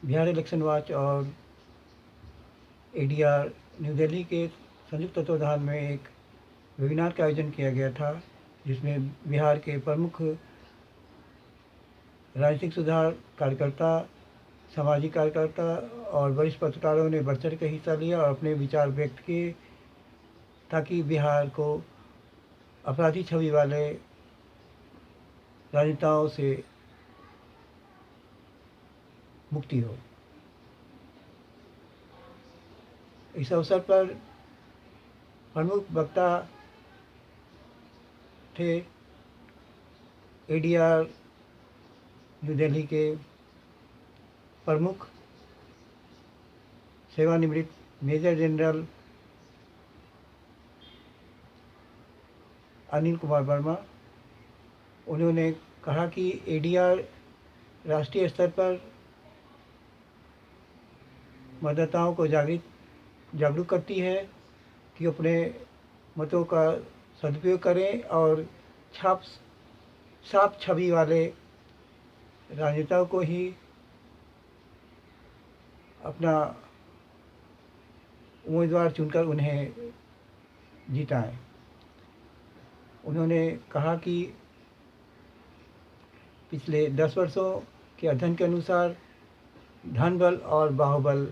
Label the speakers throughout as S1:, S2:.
S1: Bihar election watch और ADR new Delhi के संयुक्त तत्वावधान में एक वेबिनार का आयोजन किया गया था, जिसमें बिहार के प्रमुख राजनीतिक सुधार कार्यकर्ता, सामाजिक कार्यकर्ता और वरिष्ठ पत्रकारों ने बढ़ चढ़ के हिस्सा लिया और अपने विचार व्यक्त किए, ताकि बिहार को अपराधी छवि वाले राजनेताओं से मुक्ति हो। इस अवसर पर प्रमुख वक्ता थे एडीआर न्यू दिल्ली के प्रमुख सेवानिवृत्त मेजर जनरल अनिल कुमार वर्मा। उन्होंने कहा कि एडीआर राष्ट्रीय स्तर पर मतदाताओं को जागरूक करती है कि अपने मतों का सदुपयोग करें और छाप साफ छवि वाले राजनेताओं को ही अपना उम्मीदवार चुनकर उन्हें जिताएं। उन्होंने कहा कि पिछले 10 वर्षों के अध्ययन के अनुसार धन बल और बाहुबल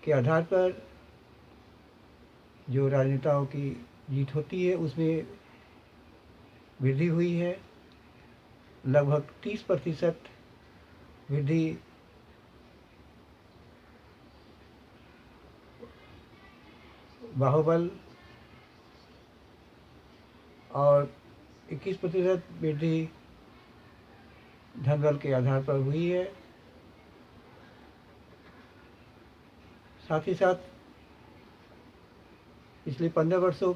S1: के आधार पर जो राजनेताओं की जीत होती है उसमें वृद्धि हुई है। लगभग 30% वृद्धि बाहुबल और 21% वृद्धि धनबल के आधार पर हुई है। साथ ही साथ पिछले 15 वर्षों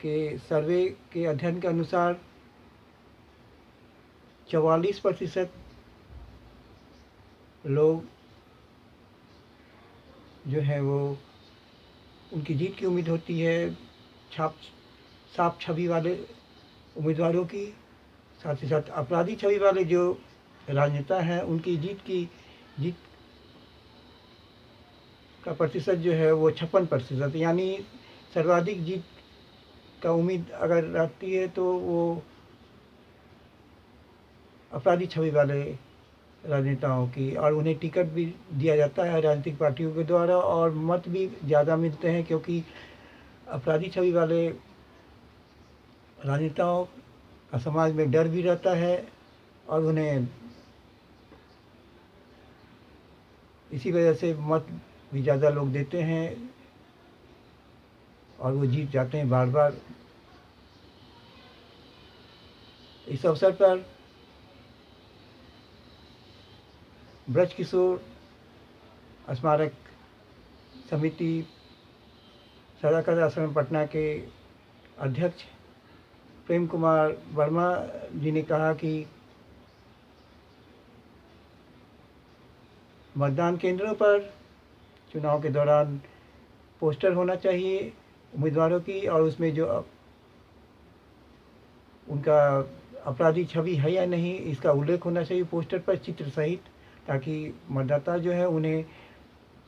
S1: के सर्वे के अध्ययन के अनुसार 44% लोग जो हैं वो उनकी जीत की उम्मीद होती है साफ छवि वाले उम्मीदवारों की। साथ ही साथ अपराधी छवि वाले जो राजनेता हैं उनकी जीत का प्रतिशत जो है वो 56%, यानी सर्वाधिक जीत का उम्मीद अगर रखती है तो वो अपराधी छवि वाले राजनेताओं की, और उन्हें टिकट भी दिया जाता है राजनीतिक पार्टियों के द्वारा और मत भी ज़्यादा मिलते हैं, क्योंकि अपराधी छवि वाले राजनेताओं का समाज में डर भी रहता है और उन्हें इसी वजह से मत भी ज़्यादा लोग देते हैं और वो जीत जाते हैं बार बार। इस अवसर पर ब्रज किशोर स्मारक समिति सदाकत आश्रम पटना के अध्यक्ष प्रेम कुमार वर्मा जी ने कहा कि मतदान केंद्रों पर चुनाव के दौरान पोस्टर होना चाहिए उम्मीदवारों की, और उसमें जो उनका अपराधी छवि है या नहीं इसका उल्लेख होना चाहिए पोस्टर पर चित्र सहित, ताकि मतदाता जो है उन्हें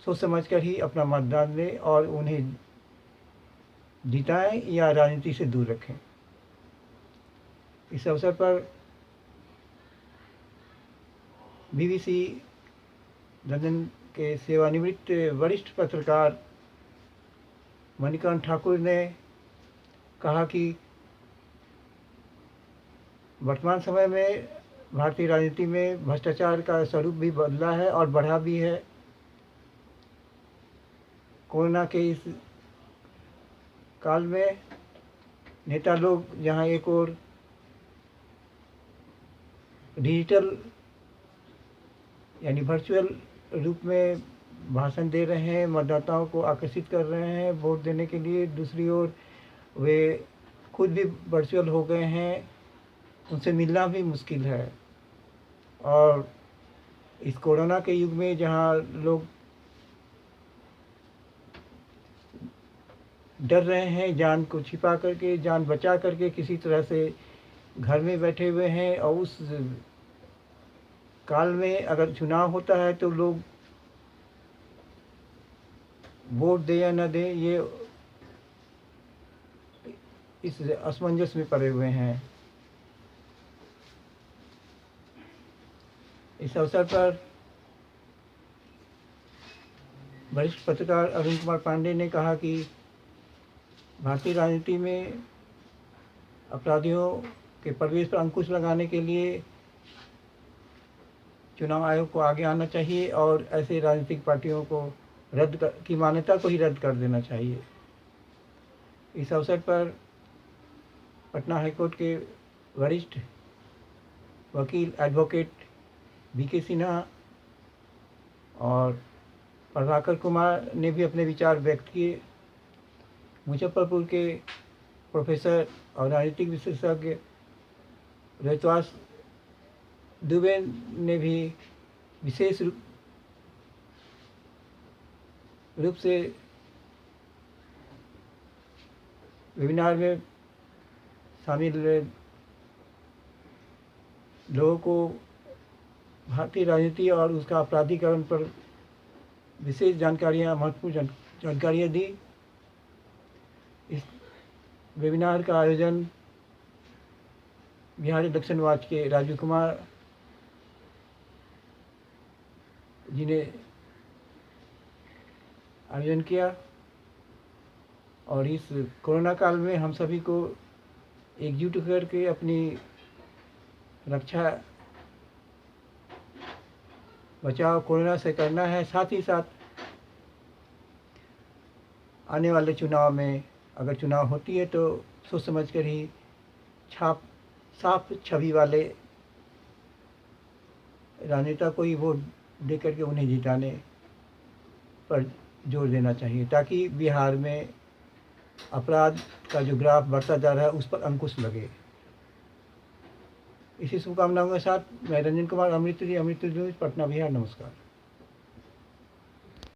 S1: सोच समझ कर ही अपना मतदान दें और उन्हें जिताएं या राजनीति से दूर रखें। इस अवसर पर बीबीसी लंदन के सेवानिवृत्त वरिष्ठ पत्रकार मणिकांत ठाकुर ने कहा कि वर्तमान समय में भारतीय राजनीति में भ्रष्टाचार का स्वरूप भी बदला है और बढ़ा भी है। कोरोना के इस काल में नेता लोग जहां एक और डिजिटल यानी वर्चुअल रूप में भाषण दे रहे हैं, मतदाताओं को आकर्षित कर रहे हैं वोट देने के लिए, दूसरी ओर वे खुद भी वर्चुअल हो गए हैं, उनसे मिलना भी मुश्किल है। और इस कोरोना के युग में जहां लोग डर रहे हैं, जान को छिपा करके, जान बचा करके किसी तरह से घर में बैठे हुए हैं, और उस काल में अगर चुनाव होता है तो लोग वोट दे या न दे, ये इस असमंजस में पड़े हुए हैं। इस अवसर पर वरिष्ठ पत्रकार अरुण कुमार पांडे ने कहा कि भारतीय राजनीति में अपराधियों के प्रवेश पर अंकुश लगाने के लिए चुनाव आयोग को आगे आना चाहिए और ऐसे राजनीतिक पार्टियों को की मान्यता को ही रद्द कर देना चाहिए। इस अवसर पर पटना हाईकोर्ट के वरिष्ठ वकील एडवोकेट बीके सिन्हा और प्रभाकर कुमार ने भी अपने विचार व्यक्त किए। मुजफ्फरपुर के प्रोफेसर और राजनीतिक विशेषज्ञ रोहितवास दुबे ने भी विशेष रूप से वेबिनार में शामिल लोगों को भारतीय राजनीति और उसका आपराधिकरण पर विशेष महत्वपूर्ण जानकारियाँ दी। इस वेबिनार का आयोजन बिहारी दक्षिण वाच के राजू कुमार जी ने आयोजन किया और इस कोरोना काल में हम सभी को एकजुट करके अपनी रक्षा बचाव कोरोना से करना है। साथ ही साथ आने वाले चुनाव में अगर चुनाव होती है तो सोच समझ कर ही साफ छवि वाले राजनेता को ही वोट दे करके उन्हें जिताने पर जोर देना चाहिए, ताकि बिहार में अपराध का जो ग्राफ बढ़ता जा रहा है उस पर अंकुश लगे। इसी शुभकामनाओं के साथ मैं रंजन कुमार, अमृत न्यूज़, पटना, बिहार। नमस्कार।